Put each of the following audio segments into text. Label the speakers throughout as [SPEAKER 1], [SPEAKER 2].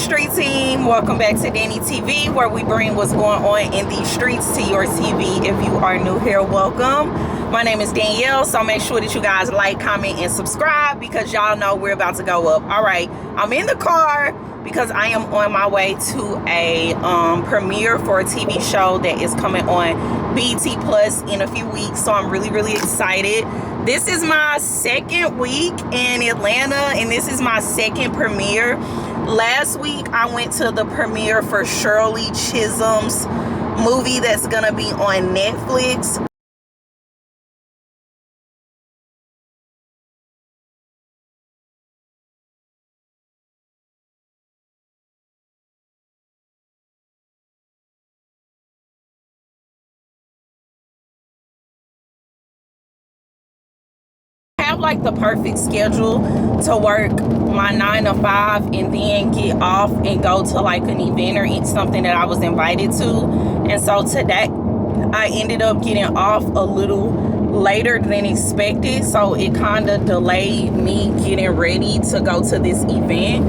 [SPEAKER 1] Street Team. Welcome back to Danny TV, where we bring what's going on in these streets to your TV. If you are new here, welcome. My name is Danielle, so make sure that you guys like, comment, and subscribe because y'all know we're about to go up. All right, I'm in the car because I am on my way to a premiere for a TV show that is coming on BT Plus in a few weeks, so I'm really excited. This is my second week in Atlanta, and this is my second premiere. Last week, I went to the premiere for Shirley Chisholm's movie that's gonna be on Netflix. Like the perfect schedule to work my 9 to 5 and then get off and go to like an event or eat something that I was invited to. And so today I ended up getting off a little later than expected, so it kind of delayed me getting ready to go to this event.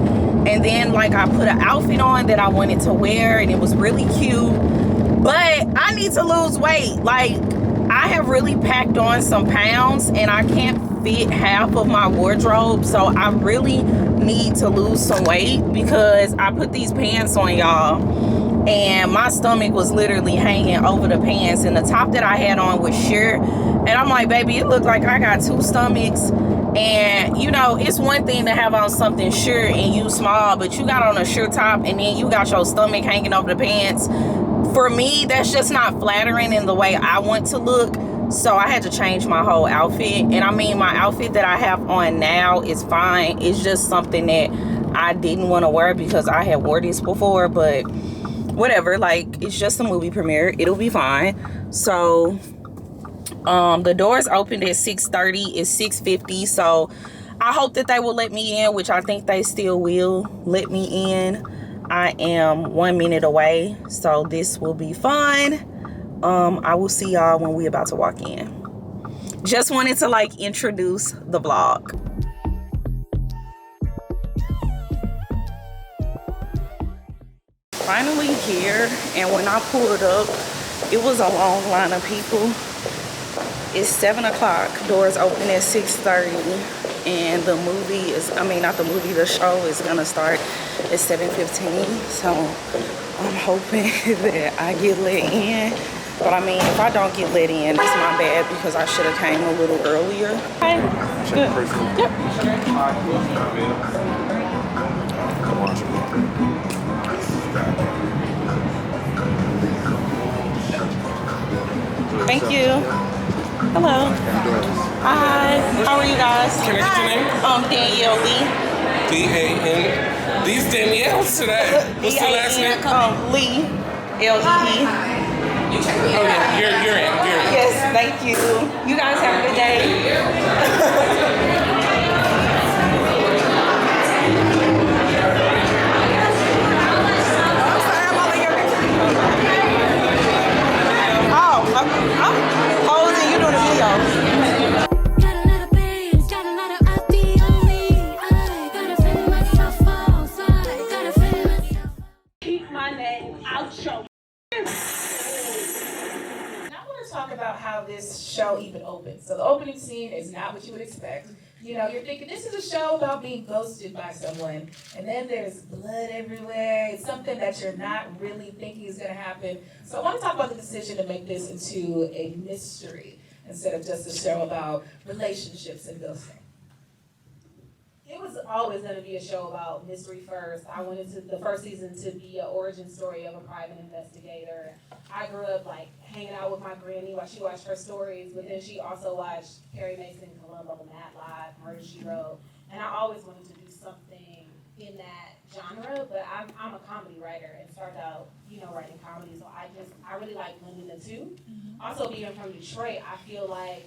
[SPEAKER 1] And then like I put an outfit on that I wanted to wear and it was really cute, but I need to lose weight. Like I have really packed on some pounds and I can't fit half of my wardrobe, so I really need to lose some weight because I put these pants on, y'all, and my stomach was literally hanging over the pants, and the top that I had on was sheer, and I'm like, baby, it looked like I got two stomachs. And you know, it's one thing to have on something sheer and you small, but you got on a sheer top and then you got your stomach hanging over the pants. For me, that's just not flattering in the way I want to look. So I had to change my whole outfit. And I mean, my outfit that I have on now is fine. It's just something that I didn't want to wear because I had wore this before. But whatever, like, it's just a movie premiere. It'll be fine. So the doors opened at 6:30. It's 6:50. So I hope that they will let me in, which I think they still will let me in. I am 1 minute away. So this will be fun. I will see y'all when we about to walk in. Just wanted to like introduce the vlog. Finally here, and when I pulled up, it was a long line of people. It's 7 o'clock, doors open at 6:30, and the movie is, I mean not the movie, the show is gonna start at 7:15. So I'm hoping that I get let in. But I mean, if I don't get let in, it's my bad because I should have came a little earlier. Hi. Good. Yep. Thank you. Hello. Hi. How are you guys?
[SPEAKER 2] Can I get your name?
[SPEAKER 1] Danielle Lee.
[SPEAKER 2] D-A-N. These Danielles today. What's the last name?
[SPEAKER 1] Lee. L-E-E.
[SPEAKER 2] Oh yeah, you're in.
[SPEAKER 1] Yes, thank you. You guys have a good day. I'm posing, you doing a video.
[SPEAKER 3] Keep my name out your.
[SPEAKER 4] Talk about how this show even opens. So the opening scene is not what you would expect. You know, you're thinking this is a show about being ghosted by someone, and then there's blood everywhere. It's something that you're not really thinking is going to happen. So I want to talk about the decision to make this into a mystery instead of just a show about relationships and ghosting. It was always going to be a show about mystery first. I wanted the first season to be an origin story of a private investigator. I grew up like hanging out with my granny while she watched her stories, but then she also watched Perry Mason, Columbo, Matlock, Murder, She Wrote, and I always wanted to do something in that genre. But I'm a comedy writer and started out, writing comedy, so I really like blending the two. Mm-hmm. Also, being from Detroit, I feel like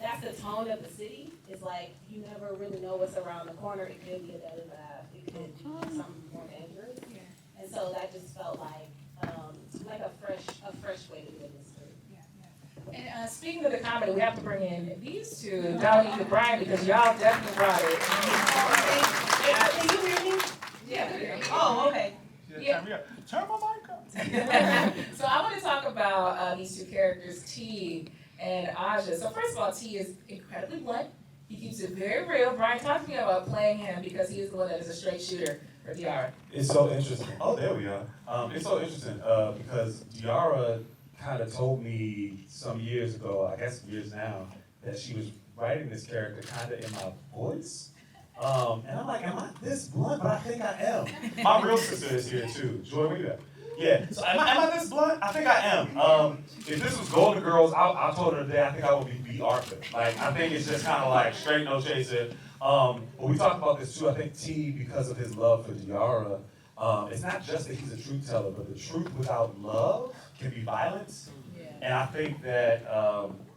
[SPEAKER 4] that's the tone of the city. It's like you never really know what's around the corner. It could be a deadly laugh. It could be something more dangerous. Yeah. And so that just felt like a fresh way to do this. Yeah. And speaking of the comedy, we have to bring in these two, Dominique and Brian, because y'all definitely brought it. Can you hear me? Yeah.
[SPEAKER 1] Oh, okay.
[SPEAKER 4] Yeah.
[SPEAKER 5] Turn my mic up.
[SPEAKER 4] So I want to talk about these two characters, T and Aja. So first of all, T is incredibly blunt. He keeps it very real. Brian, talk to me about playing him because he is the one that is a straight shooter for Diarra.
[SPEAKER 5] It's so interesting. Oh, there we are. It's so interesting because Diarra kind of told me some years ago, I guess years now, that she was writing this character kind of in my voice. And I'm like, am I this blunt? But I think I am. My real sister is here too. Joy, where you at? Yeah. So am I this blunt? I think I am. If this was Golden Girls, I told her today I think I would be B. Arthur. Like, I think it's just kind of like straight no chaser. But we talked about this too. I think T, because of his love for Diarra, it's not just that he's a truth teller, but the truth without love can be violence. Yeah. And I think that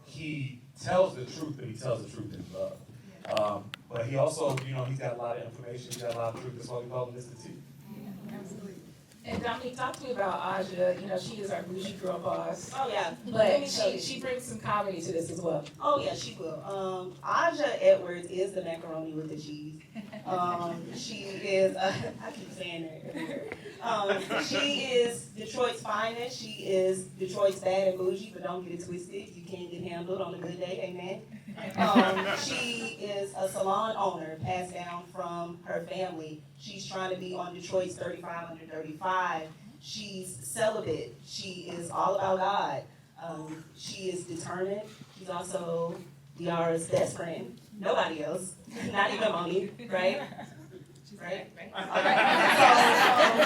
[SPEAKER 5] he tells the truth, but he tells the truth in love. Yeah. But he also, he's got a lot of information, he's got a lot of truth. That's why we call him Mr. T.
[SPEAKER 4] Yeah, absolutely. And Dominique, talk to me about Aja. She is our bougie girl boss.
[SPEAKER 6] Oh yeah,
[SPEAKER 4] But she brings some comedy to this as well.
[SPEAKER 6] oh yeah, she will. Aja Edwards is the macaroni with the cheese. She is. I keep saying that every word. She is Detroit's finest. She is Detroit's bad and bougie, but don't get it twisted. You can get handled on a good day, amen. She is a salon owner, passed down from her family. She's trying to be on Detroit's 35 under 35. She's celibate. She is all about God. She is determined. She's also Diarra's best friend. Nobody else. Not even Monique, right? Right? Okay.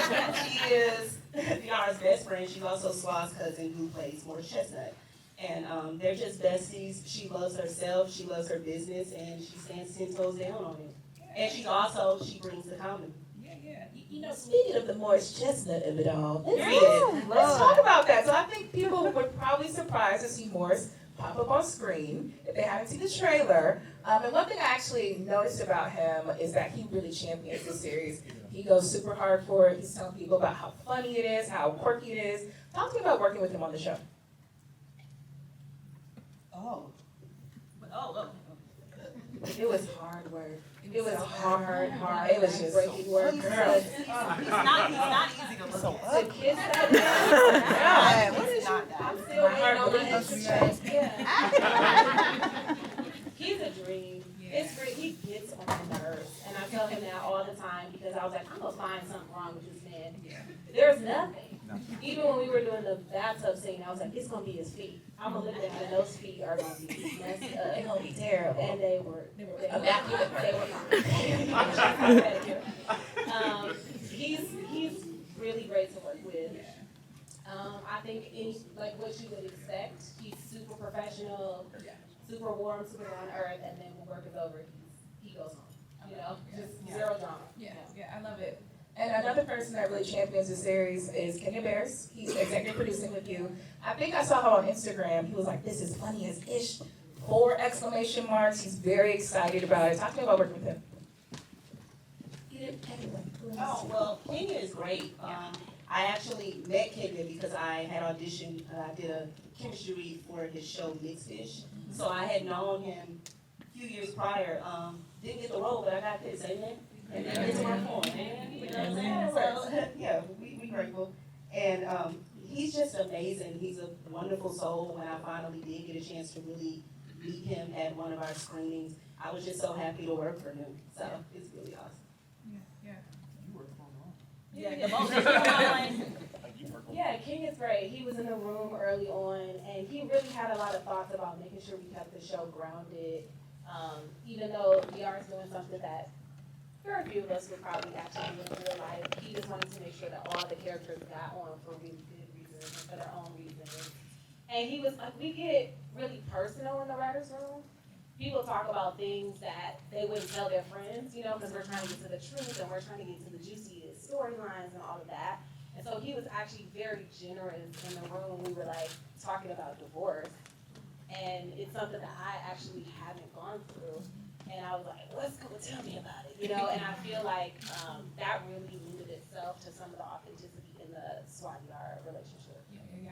[SPEAKER 6] So she is Diarra's best friend. She's also Slaw's cousin who plays Morris Chestnut. And they're just besties. She loves herself, she loves her business, and she stands 10 toes down on it. And she brings the comedy.
[SPEAKER 4] Yeah. Speaking of the Morris Chestnut of it all,
[SPEAKER 6] Period.
[SPEAKER 4] let's talk about that. So I think people would probably surprised to see Morris pop up on screen if they haven't seen the trailer. And one thing I actually noticed about him is that he really champions the series. He goes super hard for it. He's telling people about how funny it is, how quirky it is. Talk to me about working with him on the show. It was hard work. It was hard. It was just breaking work.
[SPEAKER 6] He's not easy to look at.
[SPEAKER 4] The kids that
[SPEAKER 6] What is not that?
[SPEAKER 4] I'm still waiting on the extra check. Yeah.
[SPEAKER 7] He's a dream. It's great. He gets on my nerves. And I tell him that all the time because I was like, I'm going to find something wrong with this man. There's nothing. Even when we were doing the bathtub scene, I was like, it's going to be his feet. I'm going to look at him and those feet are going to be messed up.
[SPEAKER 4] They're going to be terrible.
[SPEAKER 7] And they were immaculate. They were fine. He's really great to work with. I think like what you would expect. He's super professional, super warm, super down to earth, and then when work is over, he goes home. Just zero drama.
[SPEAKER 4] Yeah, I love it. And another person that really champions the series is Kenya Bears. He's executive producing with you. I think I saw him on Instagram. He was like, "This is funny as ish." 4 exclamation marks. He's very excited about it. Talk to me about working with him.
[SPEAKER 6] Oh, well, Kenya is great. I actually met Kenya because I had auditioned, I did a chemistry read for his show Mixed Fish. So I had known him a few years prior. Didn't get the role, but I got this, amen? And then it's work for him. You know what I'm saying? So, yeah, we grateful. And he's just amazing. He's a wonderful soul. When I finally did get a chance to really meet him at one of our screenings, I was just so happy to work for him. So it's really awesome.
[SPEAKER 7] Yeah, King is great. He was in the room early on, and he really had a lot of thoughts about making sure we kept the show grounded. Even though Diarra's doing something that very few of us would probably actually do in real life, he just wanted to make sure that all the characters got on for really good reasons and for their own reasons. And he was like, we get really personal in the writer's room. People talk about things that they wouldn't tell their friends, because we're trying to get to the truth and we're trying to get to the juiciest storylines and all of that. And so he was actually very generous in the room. We were like talking about divorce. And it's something that I actually haven't gone through. And I was like, let's go tell me about it, And I feel like that really lended itself to some of the authenticity in the Swati-Diarra relationship.
[SPEAKER 4] Yeah.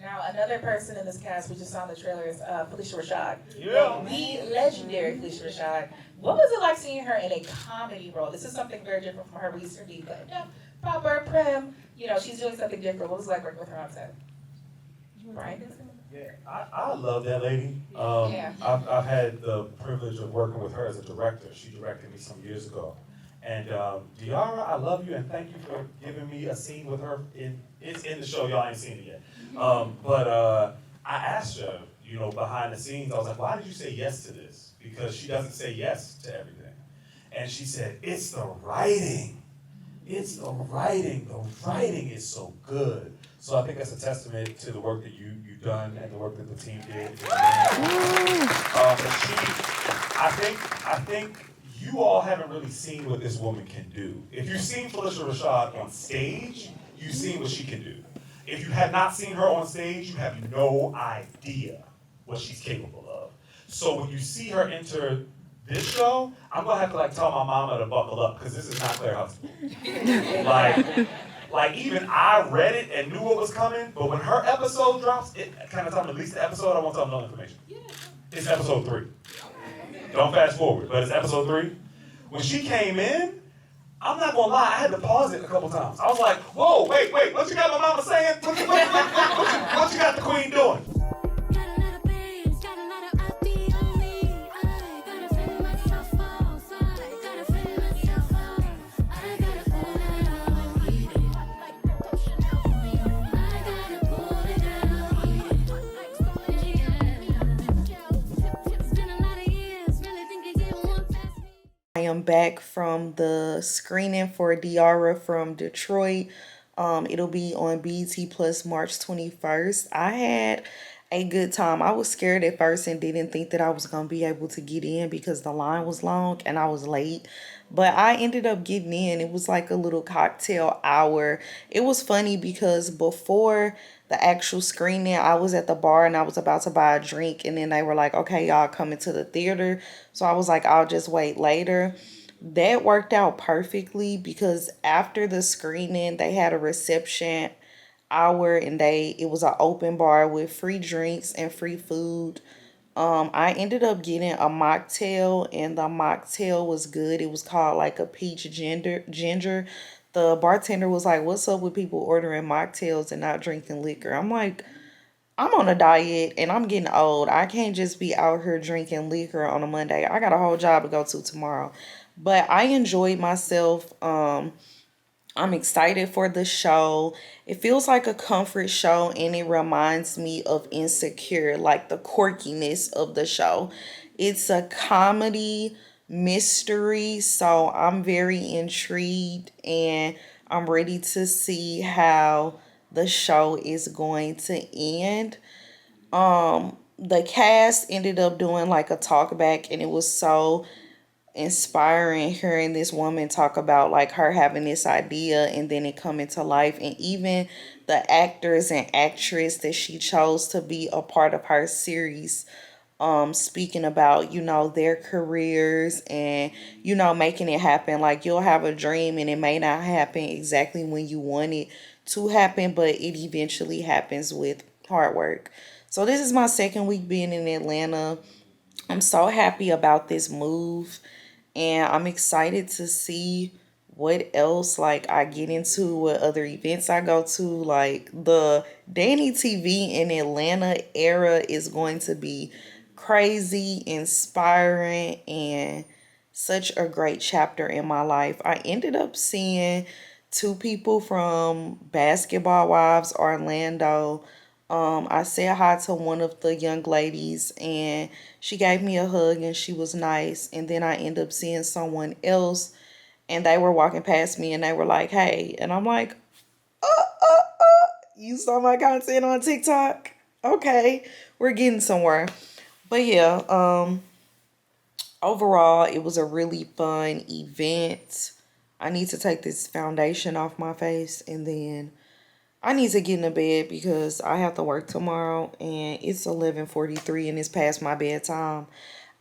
[SPEAKER 4] Now, another person in this cast we just saw in the trailer is Felicia Rashad.
[SPEAKER 5] Yeah.
[SPEAKER 4] The legendary Felicia Rashad. What was it like seeing her in a comedy role? This is something very different from her Eastern Deep, but proper, prim. She's doing something different. What was it like working with her on set? Right?
[SPEAKER 5] Yeah, I love that lady.
[SPEAKER 4] Yeah.
[SPEAKER 5] I've had the privilege of working with her as a director. She directed me some years ago. And Diarra, I love you and thank you for giving me a scene with her. It's in the show, y'all ain't seen it yet. But I asked her, behind the scenes, I was like, why did you say yes to this? Because she doesn't say yes to everything. And she said, it's the writing. It's the writing. The writing is so good. So I think that's a testament to the work that you've done and the work that the team did. But I think you all haven't really seen what this woman can do. If you've seen Felicia Rashad on stage, you've seen what she can do. If you have not seen her on stage, you have no idea what she's capable of. So when you see her enter this show, I'm gonna have to tell my mama to buckle up because this is not Claire Huxtable. Like even I read it and knew what was coming, but when her episode drops, it kind of tell me at least the episode. I won't tell them no information. It's episode 3. Don't fast forward, but it's episode 3. When she came in, I'm not gonna lie, I had to pause it a couple times. I was like, whoa, wait, what you got my mama saying? What you got the queen doing?
[SPEAKER 8] I am back from the screening for Diarra from Detroit. It'll be on BET Plus March 21st. I had a good time. I was scared at first and didn't think that I was going to be able to get in because the line was long and I was late. But I ended up getting in. It was like a little cocktail hour. It was funny because before the actual screening, I was at the bar and I was about to buy a drink. And then they were like, okay, y'all coming to the theater. So I was like, I'll just wait later. That worked out perfectly because after the screening, they had a reception hour and it was an open bar with free drinks and free food. I ended up getting a mocktail and the mocktail was good. It was called like a peach ginger. The bartender was like, what's up with people ordering mocktails and not drinking liquor? I'm like, I'm on a diet and I'm getting old. I can't just be out here drinking liquor on a Monday. I got a whole job to go to tomorrow. But I enjoyed myself. I'm excited for the show. It feels like a comfort show and it reminds me of Insecure, like the quirkiness of the show. It's a comedy mystery, so I'm very intrigued and I'm ready to see how the show is going to end. The cast ended up doing like a talk back and it was so inspiring hearing this woman talk about like her having this idea and then it coming to life, and even the actors and actress that she chose to be a part of her series speaking about their careers and making it happen. Like you'll have a dream and it may not happen exactly when you want it to happen, but it eventually happens with hard work. So this is my second week being in Atlanta. I'm so happy about this move and I'm excited to see what else I get into, what other events I go to. Like the Danny TV in Atlanta era is going to be crazy, inspiring, and such a great chapter in my life. I ended up seeing 2 people from Basketball Wives Orlando. I said hi to one of the young ladies and she gave me a hug and she was nice. And then I ended up seeing someone else and they were walking past me and they were like, hey. And I'm like, you saw my content on TikTok? Okay, we're getting somewhere. But yeah, overall, it was a really fun event. I need to take this foundation off my face and then I need to get into bed because I have to work tomorrow and it's 11:43 and it's past my bedtime.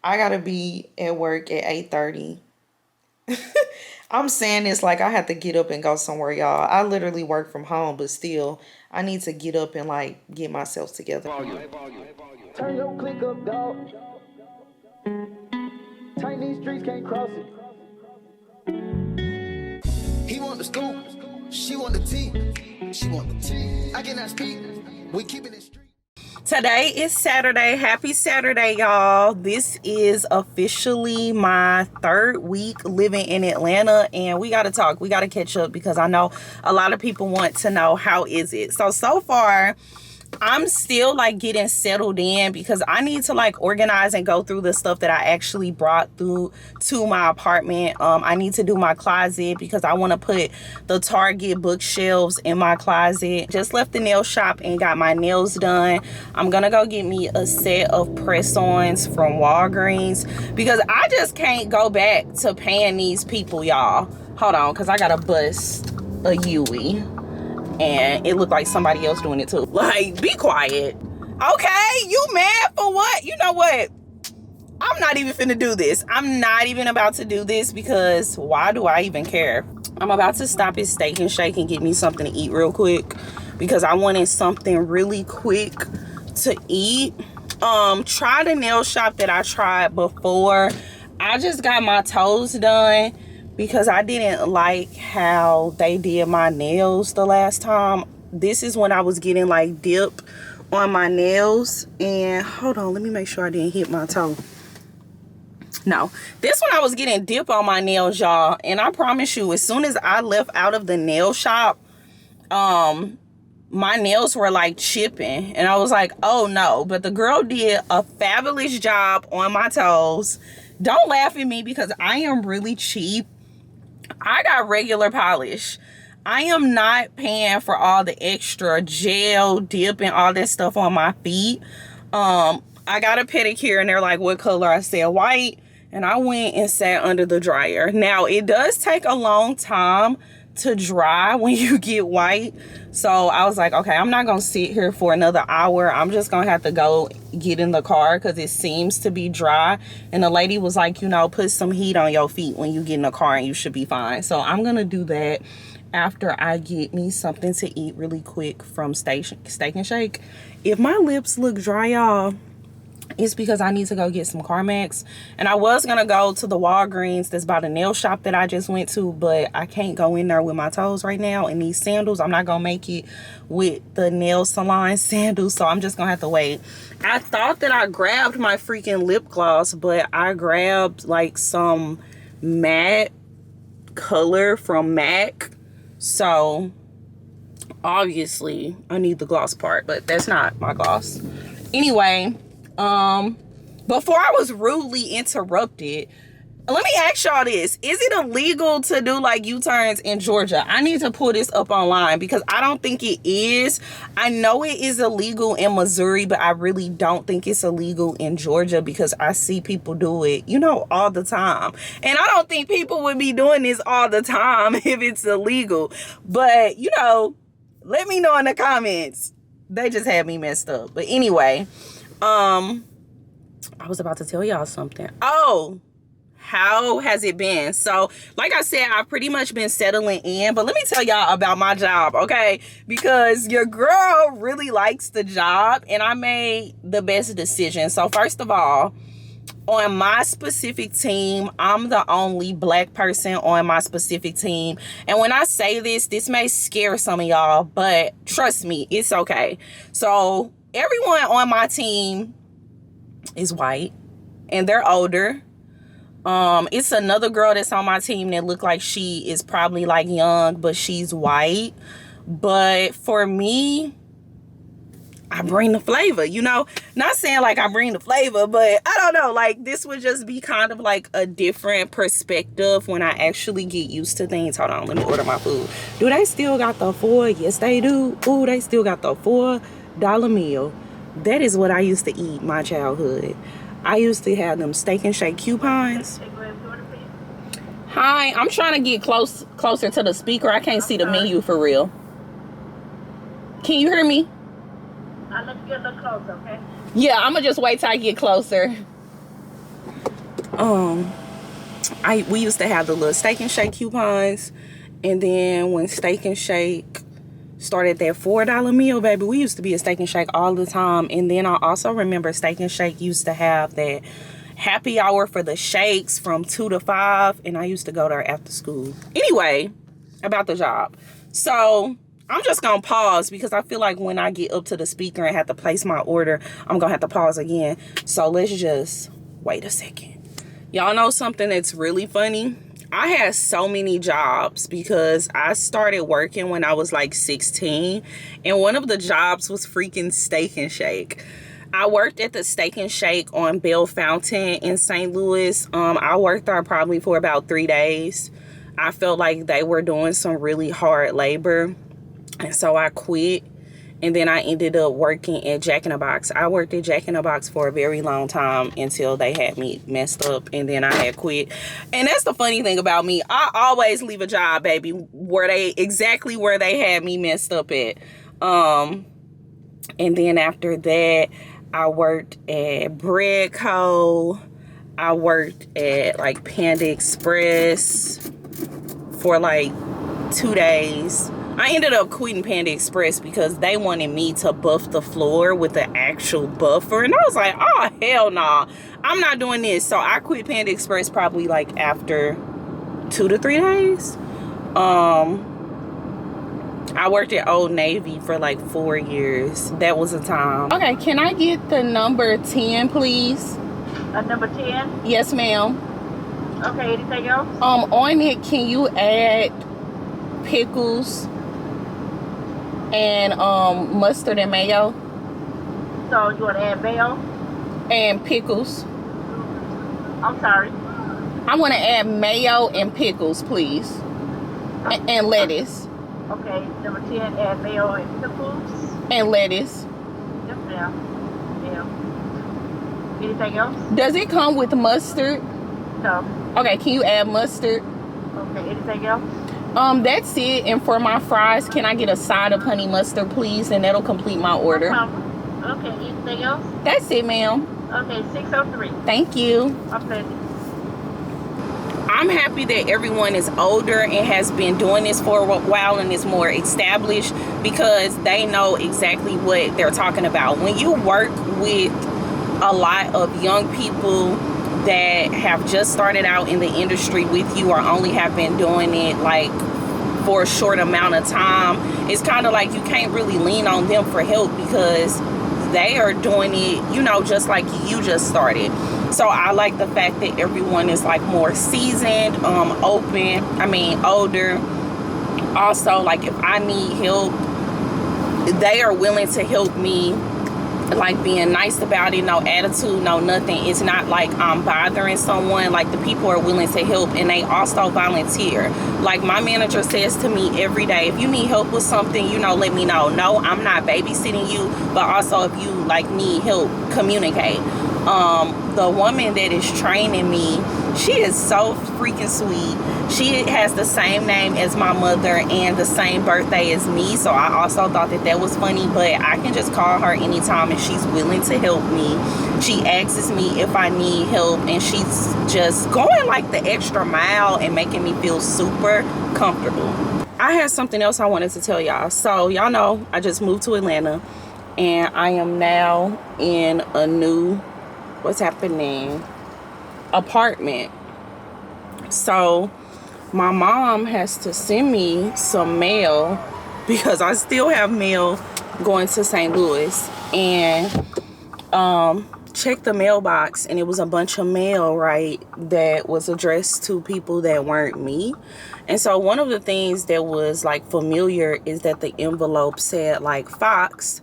[SPEAKER 8] I gotta be at work at 8:30. I'm saying this like I have to get up and go somewhere, y'all. I literally work from home, but still, I need to get up and like get myself together.
[SPEAKER 9] Turn your click up, dog. Tiny streets can't cross it. He want the scoop, she want the tea. She want the tea. I cannot speak. We keeping it street.
[SPEAKER 1] Today is Saturday. Happy Saturday, y'all. This is officially my 3rd week living in Atlanta, and we got to talk. We got to catch up because I know a lot of people want to know how is it. So far, I'm still like getting settled in because I need to like organize and go through the stuff that I actually brought through to my apartment. I need to do my closet because I want to put the Target bookshelves in my closet. Just left the nail shop and got my nails done. I'm gonna go get me a set of press-ons from Walgreens because I just can't go back to paying these people, y'all. Hold on, because I gotta bust a Yui. And it looked like somebody else doing it too. Like, be quiet. Okay, you mad for what? You know what? I'm not even finna do this. I'm not even about to do this because why do I even care? I'm about to stop at Steak and Shake and get me something to eat real quick because I wanted something really quick to eat. Try the nail shop that I tried before. I just got my toes done because I didn't like how they did my nails the last time. This is when I was getting like dip on my nails. And hold on, let me make sure I didn't hit my toe. No, this one I was getting dip on my nails, y'all. And I promise you, as soon as I left out of the nail shop, my nails were like chipping. And I was like, oh no. But the girl did a fabulous job on my toes. Don't laugh at me because I am really cheap. I got regular polish. I am not paying for all the extra gel, dip, and all that stuff on my feet. I got a pedicure and they're like, what color? I said white. And I went and sat under the dryer. Now, it does take a long time to dry when you get white. So I was like, okay, I'm not going to sit here for another hour. I'm just going to have to go get in the car because it seems to be dry. And the lady was like, you know, put some heat on your feet when you get in the car and you should be fine. So I'm going to do that after I get me something to eat really quick from Steak and Shake. If my lips look dry, y'all, it's because I need to go get some Carmex. And I was going to go to the Walgreens that's by the nail shop that I just went to, but I can't go in there with my toes right now. And these sandals, I'm not going to make it with the nail salon sandals, so I'm just going to have to wait. I thought that I grabbed my freaking lip gloss, but I grabbed like some matte color from MAC. So obviously I need the gloss part, but that's not my gloss. Anyway, before I was rudely interrupted, let me ask y'all this. Is it illegal to do like U-turns in Georgia? I need to pull this up online because I don't think it is. I know it is illegal in Missouri, but I really don't think it's illegal in Georgia because I see people do it, you know, all the time. And I don't think people would be doing this all the time if it's illegal. But, you know, let me know in the comments. They just had me messed up. But anyway, I was about to tell y'all something. Oh, how has it been? So, like I said, I've pretty much been settling in. But let me tell y'all about my job, okay? Because your girl really likes the job, and I made the best decision. So, first of all, on my specific team, I'm the only black person on my specific team. And when I say this, this may scare some of y'all, but trust me, it's okay. So, everyone on my team is white, and they're older. It's another girl that's on my team that look like she is probably like young, but she's white. But for me, I bring the flavor, you know, not saying like I bring the flavor, but I don't know, like this would just be kind of like a different perspective when I actually get used to things. Hold on, let me order my food. Do they still got the $4? Yes, they do. Ooh, they still got the $4 meal. That is what I used to eat my childhood. I used to have them Steak and Shake coupons. Hi, I'm trying to get closer to the speaker. I can't see the menu for real. Can you hear me?
[SPEAKER 3] I'll let you get a little closer, okay?
[SPEAKER 1] Yeah, I'm gonna just wait till I get closer. we used to have the little Steak and Shake coupons. And then when Steak and Shake started that $4 meal, baby, we used to be at Steak and Shake all the time. And then I also remember Steak and Shake used to have that happy hour for the shakes from 2 to 5. And I used to go there after school. Anyway, about the job. So I'm just going to pause because I feel like when I get up to the speaker and have to place my order, I'm going to have to pause again. So let's just wait a second. Y'all know something that's really funny? I had so many jobs because I started working when I was like 16. And one of the jobs was freaking Steak and Shake. I worked at the Steak and Shake on Bell Fountain in St. Louis. I worked there probably for about 3 days. I felt like they were doing some really hard labor. And so I quit. And then I ended up working at Jack in the Box. I worked at Jack in the Box for a very long time until they had me messed up. And then I had quit. And that's the funny thing about me. I always leave a job, baby, exactly where they had me messed up at. And then after that, I worked at Bread Co. I worked at like Panda Express for like 2 days. I ended up quitting Panda Express because they wanted me to buff the floor with the actual buffer. And I was like, oh, hell no. Nah. I'm not doing this. So I quit Panda Express probably like after 2 to 3 days. I worked at Old Navy for like 4 years. That was a time. Okay, can I get the number 10, please?
[SPEAKER 10] Number 10?
[SPEAKER 1] Yes, ma'am.
[SPEAKER 10] Okay, anything else?
[SPEAKER 1] On it, can you add pickles and mustard and mayo?
[SPEAKER 10] So you want to add mayo?
[SPEAKER 1] And pickles.
[SPEAKER 10] I'm sorry.
[SPEAKER 1] I want to add mayo and pickles, please. And lettuce.
[SPEAKER 10] Okay, number 10, add mayo and pickles.
[SPEAKER 1] And lettuce.
[SPEAKER 10] Yes, ma'am. Yeah. Anything else?
[SPEAKER 1] Does it come with mustard?
[SPEAKER 10] No.
[SPEAKER 1] Okay, can you add mustard?
[SPEAKER 10] Okay, anything else?
[SPEAKER 1] That's it. And for my fries, can I get a side of honey mustard, please? And that'll complete my order.
[SPEAKER 10] Okay, anything else?
[SPEAKER 1] That's it, ma'am.
[SPEAKER 10] Okay, 603.
[SPEAKER 1] Thank you.
[SPEAKER 10] My pleasure.
[SPEAKER 1] I'm happy that everyone is older and has been doing this for a while and is more established because they know exactly what they're talking about. When you work with a lot of young people that have just started out in the industry with you or only have been doing it like for a short amount of time, it's kind of like you can't really lean on them for help because they are doing it, you know, just like you just started. So I like the fact that everyone is like more seasoned, older. Also, like if I need help, they are willing to help me, like being nice about it, no attitude, no nothing. It's not like I'm bothering someone. Like the people are willing to help and they also volunteer. Like my manager says to me every day, if you need help with something, you know, let me know. No, I'm not babysitting you, but also if you like need help, communicate. The woman that is training me, she is so freaking sweet. She has the same name as my mother and the same birthday as me. So I also thought that that was funny, but I can just call her anytime and she's willing to help me. She asks me if I need help and she's just going like the extra mile and making me feel super comfortable. I had something else I wanted to tell y'all. So y'all know I just moved to Atlanta and I am now in a new apartment. So my mom has to send me some mail because I still have mail going to St. Louis, and checked the mailbox and it was a bunch of mail, right, that was addressed to people that weren't me. And so one of the things that was like familiar is that the envelope said like Fox,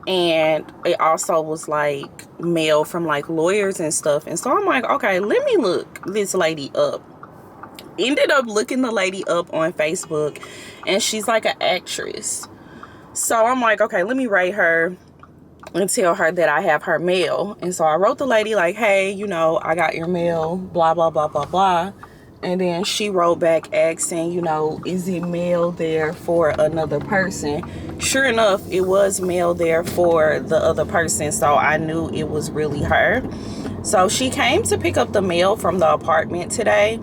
[SPEAKER 1] and it also was like mail from like lawyers and stuff. And so I'm like, okay, let me look this lady up. Ended up looking the lady up on Facebook, and she's like an actress. So I'm like, okay, let me write her and tell her that I have her mail. And so I wrote the lady like, hey, you know, I got your mail, blah, blah, blah, blah, blah. And then she wrote back asking, you know, is it mail there for another person? Sure enough, it was mail there for the other person. So I knew it was really her. So she came to pick up the mail from the apartment today,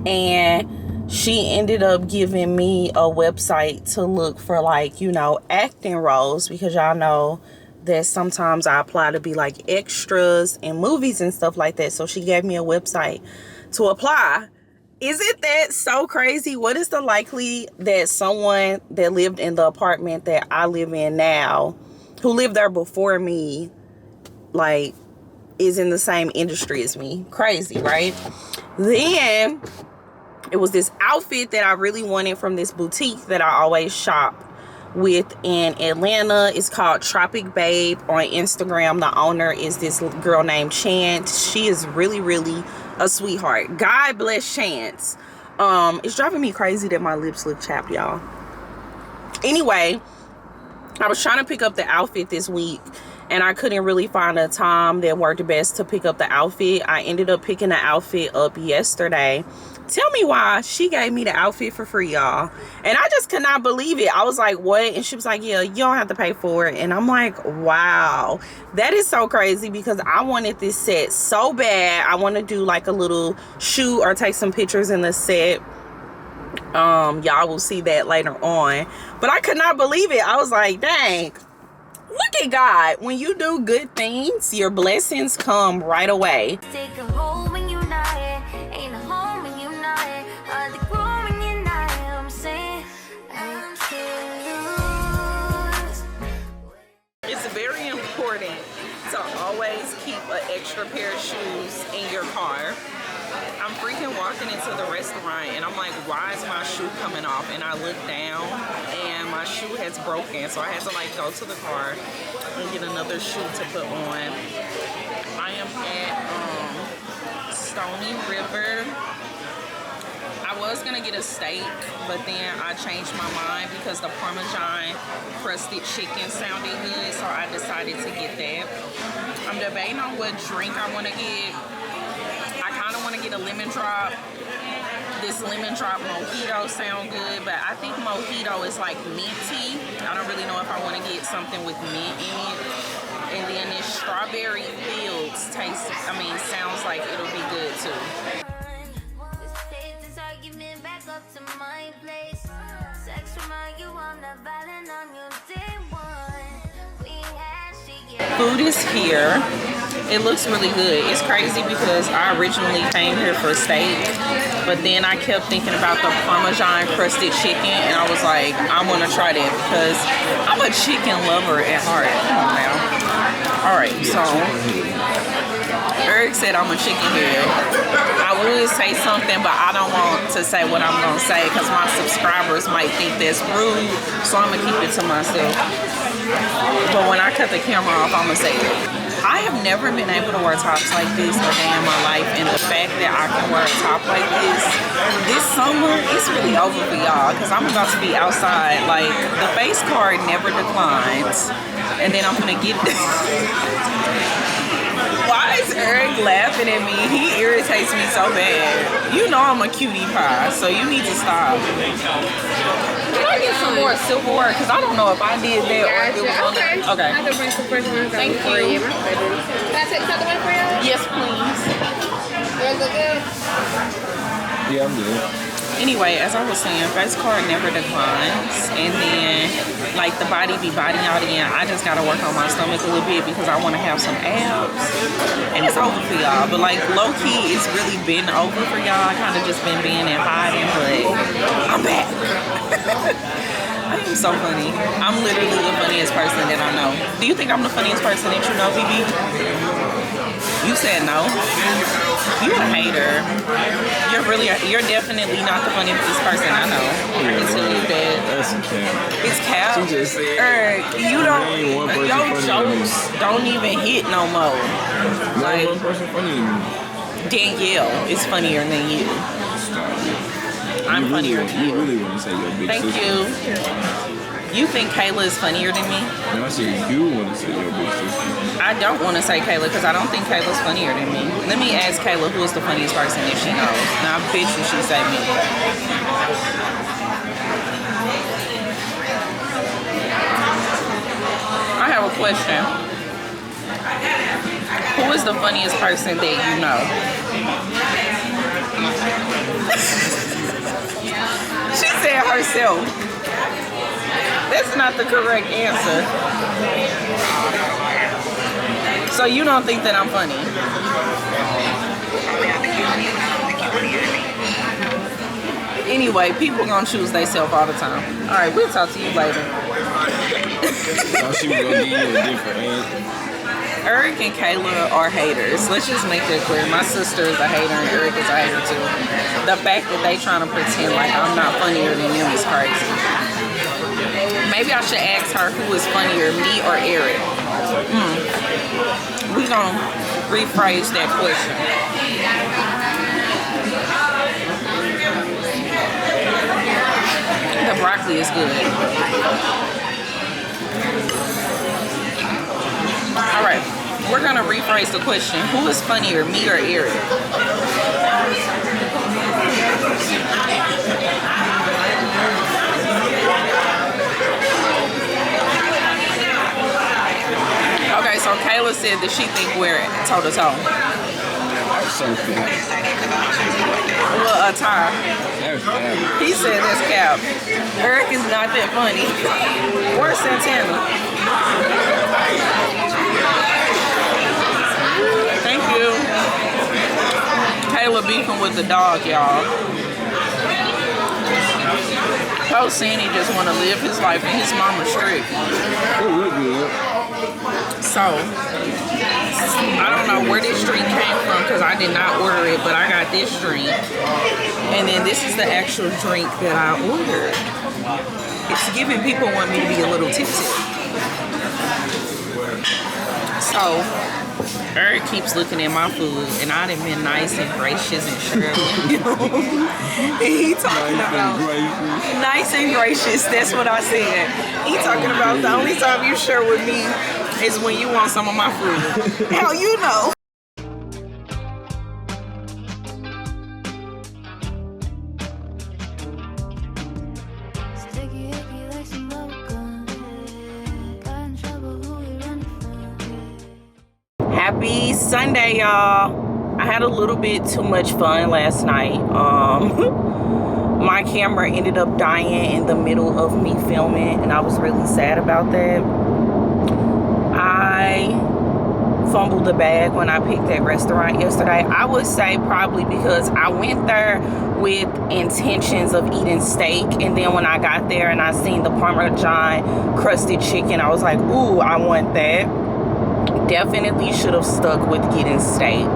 [SPEAKER 1] and she ended up giving me a website to look for, like, you know, acting roles, because y'all know that sometimes I apply to be like extras in movies and stuff like that. So she gave me a website to apply. Isn't that so crazy? What is the likely that someone that lived in the apartment that I live in now, who lived there before me, like, is in the same industry as me? Crazy, right? Then it was this outfit that I really wanted from this boutique that I always shop with in Atlanta. It's called Tropic Babe on Instagram. The owner is this girl named Chance. She is really, really a sweetheart. God bless Chance. It's driving me crazy that my lips look chapped, y'all. Anyway, I was trying to pick up the outfit this week, and I couldn't really find a time that worked the best to pick up the outfit. I ended up picking the outfit up yesterday. Tell me why she gave me the outfit for free, y'all. And I just could not believe it. I was like, what? And she was like, yeah, you don't have to pay for it. And I'm like, wow, that is so crazy, because I wanted this set so bad. I want to do like a little shoot or take some pictures in the set. Y'all will see that later on. But I could not believe it. I was like, dang, look at God. When you do good things, your blessings come right away.
[SPEAKER 11] Take a hold when you're not here. Ain't a home when you're not here. The grow when you're not here. I'm saying I'm still lost.
[SPEAKER 1] It's very important to always keep an extra pair of shoes in your car. I'm freaking walking into the restaurant, and I'm like, why is my shoe coming off? And I look down, and my shoe has broken, so I had to like go to the car and get another shoe to put on. I am at Stony River. I was gonna get a steak, but then I changed my mind because the Parmesan crusted chicken sounded good, so I decided to get that. I'm debating on what drink I want to get. I kind of want to get a lemon drop. This lemon drop mojito sound good, but I think mojito is like minty. I don't really know if I want to get something with mint in it. And then this strawberry fields sounds like it'll be good too. Food is here. It looks really good. It's crazy because I originally came here for steak, but then I kept thinking about the Parmesan crusted chicken, and I was like, I want to try that because I'm a chicken lover at heart. Come on now. All right, so Eric said I'm a chicken head. I would say something, but I don't want to say what I'm going to say because my subscribers might think that's rude, so I'm going to keep it to myself. But when I cut the camera off, I'm going to say it. I have never been able to wear tops like this a day in my life, and the fact that I can wear a top like this summer, it's really over for y'all because I'm about to be outside. Like, the face card never declines, and then I'm gonna get Why is Eric laughing at me? He irritates me so bad. You know I'm a cutie pie, so you need to stop. Can I get some more silverware? Because I don't know if I did that or if it was on there. Okay. I have to bring some fresh ones out. Thank you. Can I take something away for you? Yes, please. Yours look good?
[SPEAKER 2] Yeah, I'm good.
[SPEAKER 1] Anyway, as I was saying, face card never declines, and then like the body be bodying out again. I just gotta work on my stomach a little bit because I want to have some abs, and it's over for y'all. But like low key, it's really been over for y'all. I kind of just been being and hiding, but I'm back. I am so funny. I'm literally the funniest person that I know. Do you think I'm the funniest person that you know, BB? You said no. You're a hater. You're definitely not the funniest person I know. I can tell you that.
[SPEAKER 2] That's okay.
[SPEAKER 1] It's cap.
[SPEAKER 2] She just said,
[SPEAKER 1] you don't. Your jokes don't even hit no more.
[SPEAKER 2] Like, one person funny than me. Danielle
[SPEAKER 1] is funnier than you. I'm funnier than you.
[SPEAKER 2] You really want to say your big sister.
[SPEAKER 1] Thank you. You think Kayla is funnier than me?
[SPEAKER 2] No, I said you want to say your big sister.
[SPEAKER 1] I don't want to say Kayla because I don't think Kayla's funnier than me. Let me ask Kayla who is the funniest person if she knows. Now, bitch, will she say me? I have a question. Who is the funniest person that you know? She said herself. That's not the correct answer. So you don't think that I'm funny? Anyway, people gonna choose themselves all the time. All right, we'll talk to you later.
[SPEAKER 12] So she was gonna give you a different answer.
[SPEAKER 1] Eric and Kayla are haters. Let's just make that clear. My sister is a hater and Eric is a hater too. The fact that they trying to pretend like I'm not funnier than them is crazy. Maybe I should ask her who is funnier, me or Eric. We gonna rephrase that question. The broccoli is good. All right, we're gonna rephrase the question. Who is funnier, me or Eric? Okay, so Kayla said that she think we're toe to toe. Well, a tie. He said that's cap. Eric is not that funny. Where's Santana? Thank you. Kayla beefing with the dog, y'all. Coach Sandy just want to live his life and his mama's strict. So, I don't know where this drink came from because I did not order it, but I got this drink. And then this is the actual drink that I ordered. It's giving people want me to be a little tipsy. So, Eric keeps looking at my food, and I done been nice and gracious and sure. He talking about nice and gracious. That's what I said. He talking about the only time you share with me is when you want some of my food. Hell, you know. Happy Sunday, y'all. I had a little bit too much fun last night. My camera ended up dying in the middle of me filming, and I was really sad about that. I fumbled the bag when I picked that restaurant yesterday. I would say probably because I went there with intentions of eating steak, and then when I got there and I seen the Parmesan crusted chicken, I was like, ooh, I want that. Definitely should have stuck with getting steak.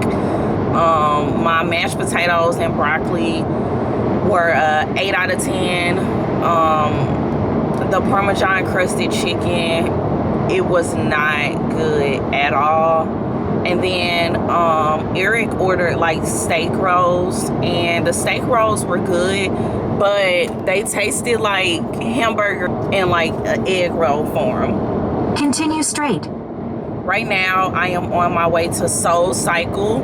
[SPEAKER 1] My mashed potatoes and broccoli were 8 out of 10. The Parmesan crusted chicken, it was not good at all. And then Eric ordered like steak rolls, and the steak rolls were good, but they tasted like hamburger in like an egg roll form.
[SPEAKER 13] Continue straight.
[SPEAKER 1] Right now, I am on my way to Soul Cycle.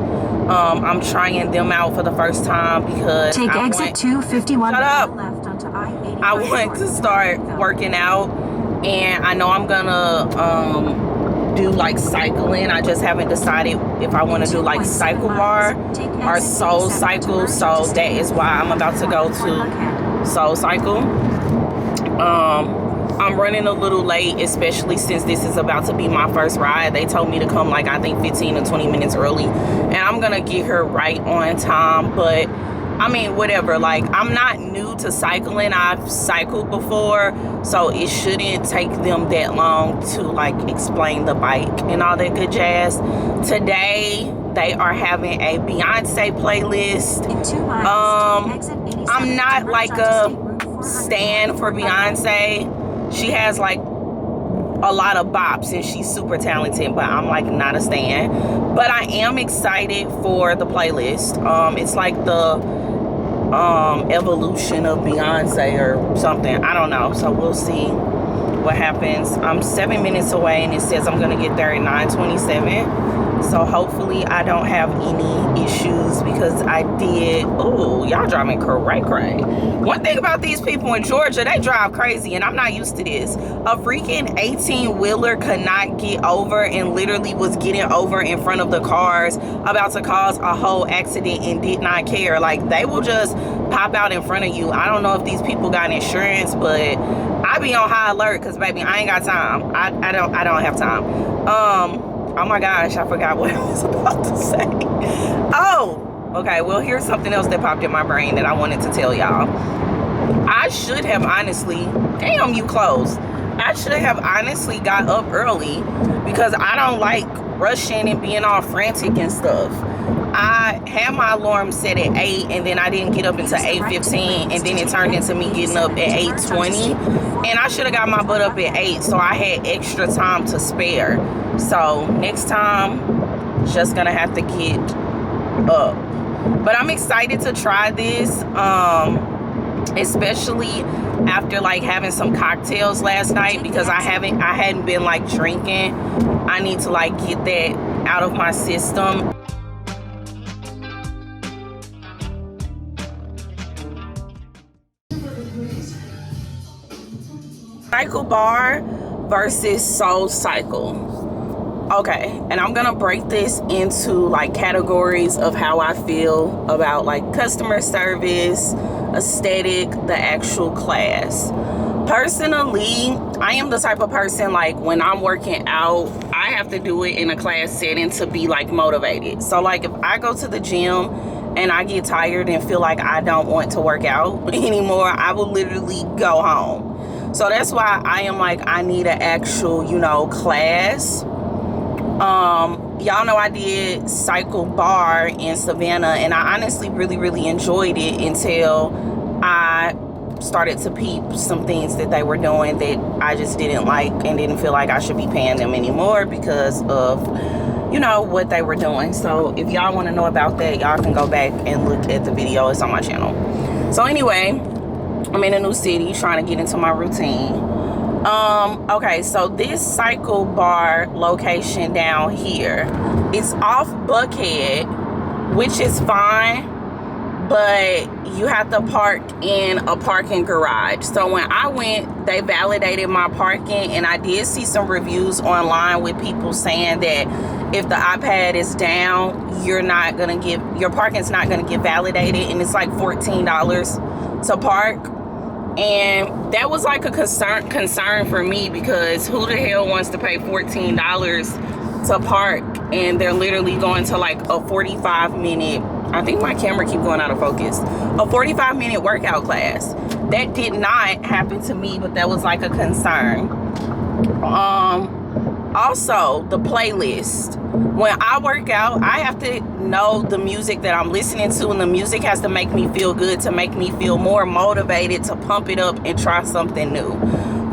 [SPEAKER 1] I'm trying them out for the first time because
[SPEAKER 13] take exit 251
[SPEAKER 1] shut up.
[SPEAKER 13] Left onto I-85.
[SPEAKER 1] I want to start working out, and I know I'm gonna do like cycling. I just haven't decided if I want to do like Cycle Bar or Soul Cycle. So that is why I'm about to go to Soul Cycle. I'm running a little late, especially since this is about to be my first ride. They told me to come like I think 15 or 20 minutes early, and I'm gonna get here right on time. But I mean, whatever, like I'm not new to cycling. I've cycled before, so it shouldn't take them that long to like explain the bike and all that good jazz. Today they are having a Beyonce playlist. I'm not like a stan for Beyonce. She has like a lot of bops and she's super talented, but I'm like not a stan. But I am excited for the playlist. It's like the evolution of Beyonce or something. I don't know. So we'll see what happens. I'm 7 minutes away, and it says I'm gonna get there at 9:27. so hopefully I don't have any issues because I did. Oh, y'all driving cray. One thing about these people in Georgia, they drive crazy, and I'm not used to this. A freaking 18-wheeler could not get over and literally was getting over in front of the cars about to cause a whole accident and did not care. Like, they will just pop out in front of you. I don't know if these people got insurance, but I be on high alert because, baby, I ain't got time. I don't have time. Oh my gosh, I forgot what I was about to say. Oh, okay, well, here's something else that popped in my brain that I wanted to tell y'all. I should have honestly, damn, you closed. I should have honestly got up early because I don't like rushing and being all frantic and stuff. I had my alarm set at 8, and then I didn't get up until 8:15, and then it turned into me getting up at 8:20, and I should have got my butt up at 8, so I had extra time to spare. So next time, just gonna have to get up. But I'm excited to try this, especially after like having some cocktails last night, because I hadn't been like drinking. I need to like get that out of my system. Cycle bar versus Soul Cycle. Okay, and I'm gonna break this into like categories of how I feel about like customer service, aesthetic, the actual class. Personally, I am the type of person, like, when I'm working out, I have to do it in a class setting to be like motivated. So like if I go to the gym and I get tired and feel like I don't want to work out anymore, I will literally go home. So that's why I am like, I need an actual, you know, class. Y'all know I did Cycle Bar in Savannah, and I honestly really enjoyed it until I started to peep some things that they were doing that I just didn't like and didn't feel like I should be paying them anymore because of, you know, what they were doing. So if y'all want to know about that, y'all can go back and look at the video. It's on my channel. So anyway, I'm in a new city trying to get into my routine. Okay, so this Cycle Bar location down here, it's off Buckhead, which is fine, but you have to park in a parking garage. So when I went, they validated my parking, and I did see some reviews online with people saying that if the iPad is down, your parking's not gonna get validated, and it's like $14 to park. And that was like a concern for me, because who the hell wants to pay $14 to park and they're literally going to like a 45-minute, I think my camera keep going out of focus, a 45-minute workout class. That did not happen to me, but that was like a concern. Also, the playlist. When I work out, I have to know the music that I'm listening to, and the music has to make me feel good, to make me feel more motivated to pump it up and try something new.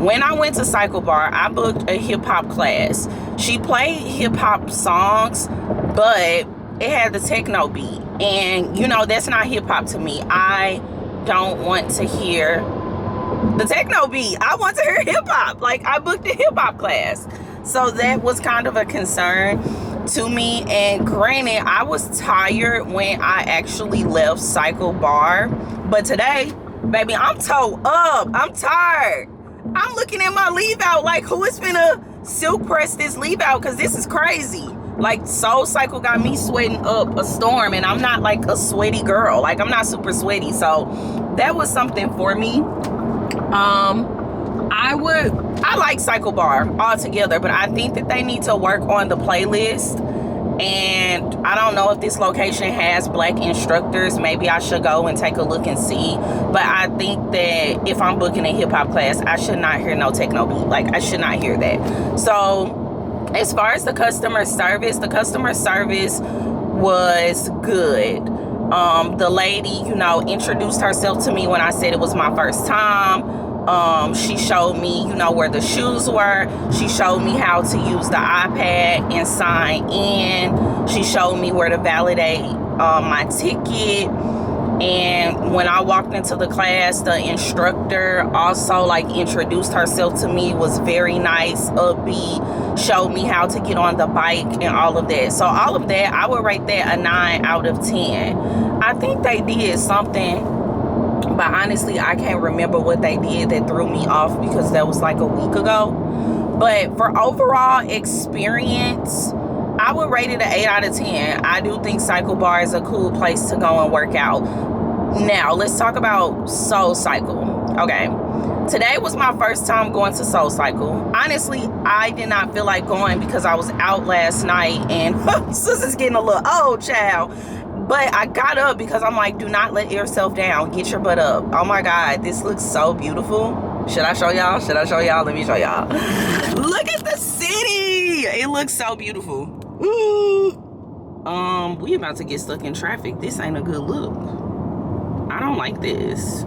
[SPEAKER 1] When I went to Cycle Bar, I booked a hip-hop class. She played hip-hop songs, but it had the techno beat, and you know, that's not hip-hop to me. I don't want to hear the techno beat. I want to hear hip-hop. Like, I booked a hip-hop class. So that was kind of a concern to me. And granted, I was tired when I actually left Cycle Bar, but today, baby, I'm toe up. I'm tired. I'm looking at my leave out like, who is finna silk press this leave out? Because this is crazy. Like, Soul Cycle got me sweating up a storm, and I'm not like a sweaty girl. Like, I'm not super sweaty. So that was something for me. I like Cycle Bar altogether, but I think that they need to work on the playlist. And I don't know if this location has black instructors. Maybe I should go and take a look and see. But I think that if I'm booking a hip-hop class, I should not hear no techno beat. Like, I should not hear that. So as far as the customer service was good. The lady, you know, introduced herself to me when I said it was my first time. She showed me, you know, where the shoes were. She showed me how to use the iPad and sign in. She showed me where to validate my ticket. And when I walked into the class, the instructor also like introduced herself to me, was very nice, upbeat, showed me how to get on the bike and all of that. So all of that, I would rate that a 9 out of 10. I think they did something, but honestly, I can't remember what they did that threw me off because that was like a week ago. But for overall experience, I would rate it an 8 out of 10. I do think Cycle Bar is a cool place to go and work out. Now, let's talk about Soul Cycle. Okay. Today was my first time going to Soul Cycle. Honestly, I did not feel like going because I was out last night and sister's getting a little old, child. But I got up because I'm like, do not let yourself down. Get your butt up. Oh my God, this looks so beautiful. Should I show y'all? Should I show y'all? Let me show y'all. Look at the city. It looks so beautiful. Ooh. We about to get stuck in traffic. This ain't a good look. I don't like this.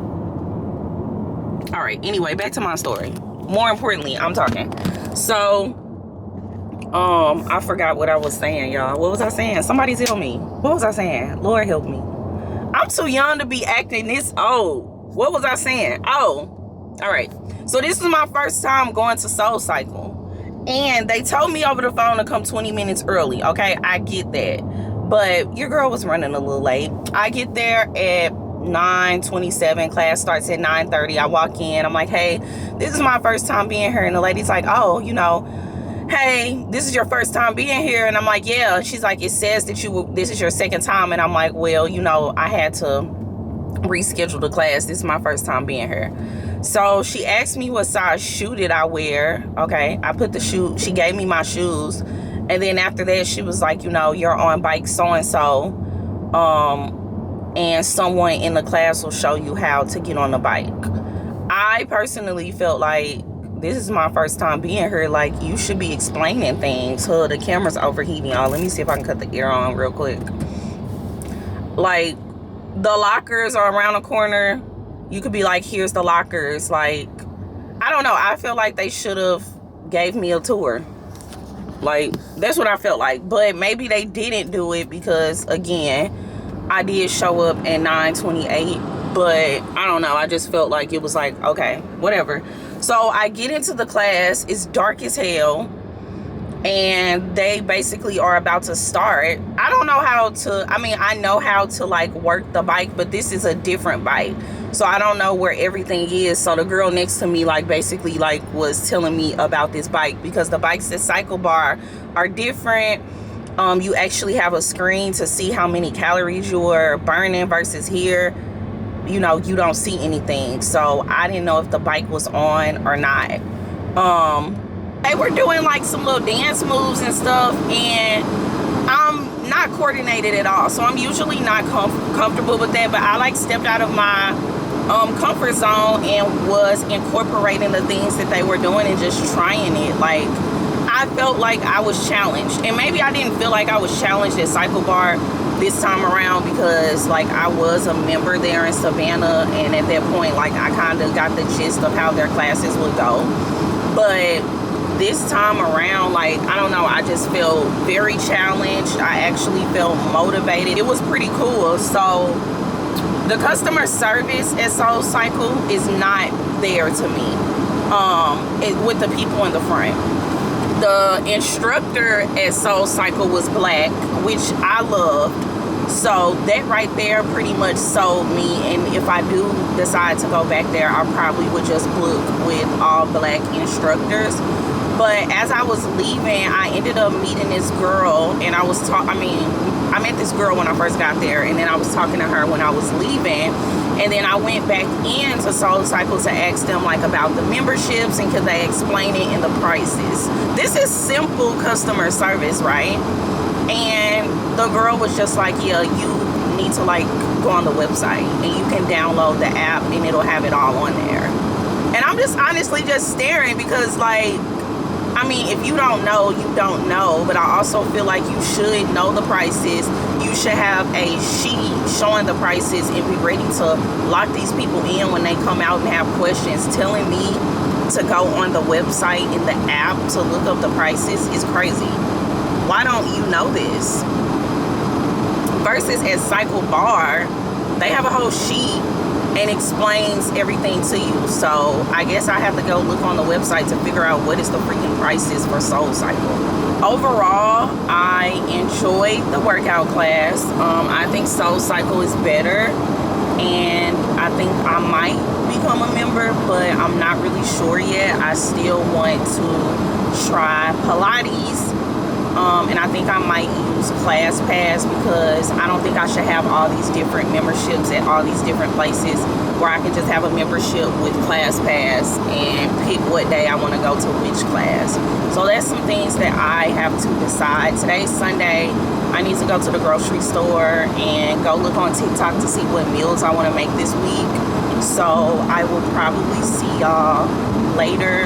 [SPEAKER 1] All right, anyway, back to my story. More importantly, I'm talking. So, I forgot what I was saying, y'all. What was I saying? Somebody tell me. What was I saying? Lord help me. I'm too young to be acting this old. What was I saying? Oh, all right. So this is my first time going to Soul Cycle. And they told me over the phone to come 20 minutes early. Okay, I get that. But your girl was running a little late. I get there at 9:27. Class starts at 9:30. I walk in. I'm like, hey, this is my first time being here. And the lady's like, oh, you know, hey, this is your first time being here. And I'm like, yeah. She's like, it says that this is your second time. And I'm like, well, you know, I had to reschedule the class. This is my first time being here. So she asked me what size shoe did I wear. Okay, I put the shoe, she gave me my shoes. And then after that, she was like, you know, you're on bike so-and-so. And someone in the class will show you how to get on the bike. I personally felt like this is my first time being here. Like, you should be explaining things. The camera's overheating, y'all. Let me see if I can cut the air on real quick. Like, the lockers are around the corner. You could be like, here's the lockers. Like, I don't know. I feel like they should have gave me a tour. Like, that's what I felt like. But maybe they didn't do it because, again, I did show up at 9:28. But I don't know. I just felt like it was like, okay, whatever. So I get into the class. It's dark as hell. And they basically are about to start. I don't know how to, I mean, I know how to like work the bike, but this is a different bike. So I don't know where everything is. So the girl next to me like basically like was telling me about this bike because the bikes at Cycle Bar are different. You actually have a screen to see how many calories you're burning versus here, you know, you don't see anything. So I didn't know if the bike was on or not. They were doing like some little dance moves and stuff, and I'm not coordinated at all. So I'm usually not comfortable with that, but I like stepped out of my comfort zone and was incorporating the things that they were doing and just trying it. Like, I felt like I was challenged, and maybe I didn't feel like I was challenged at Cycle Bar this time around because like I was a member there in Savannah, and at that point like I kind of got the gist of how their classes would go. But this time around, like, I don't know, I just felt very challenged. I actually felt motivated. It was pretty cool. So the customer service at Soul Cycle is not there to me with the people in the front. The instructor at Soul Cycle was black, which I loved. So that right there pretty much sold me. And if I do decide to go back there, I probably would just book with all black instructors. But as I was leaving, I ended up meeting this girl, and I met this girl when I first got there, and then I was talking to her when I was leaving, and then I went back into Soul Cycle to ask them like about the memberships and could they explain it and the prices. This is simple customer service, right? And the girl was just like, yeah, you need to like go on the website and you can download the app and it'll have it all on there. And I'm just honestly just staring because like, I mean, if you don't know, you don't know. But I also feel like you should know the prices. You should have a sheet showing the prices and be ready to lock these people in when they come out and have questions. Telling me to go on the website and the app to look up the prices is crazy. Why don't you know this? Versus at Cycle Bar, they have a whole sheet and explains everything to you. So I guess I have to go look on the website to figure out what is the freaking prices for SoulCycle. Overall, I enjoyed the workout class. I think SoulCycle is better, and I think I might become a member, but I'm not really sure yet. I still want to try Pilates, and I think I might use ClassPass, because I don't think I should have all these different memberships at all these different places, where I can just have a membership with ClassPass and pick what day I want to go to which class. So that's some things that I have to decide. Today's Sunday. I need to go to the grocery store and go look on TikTok to see what meals I want to make this week. So I will probably see y'all later.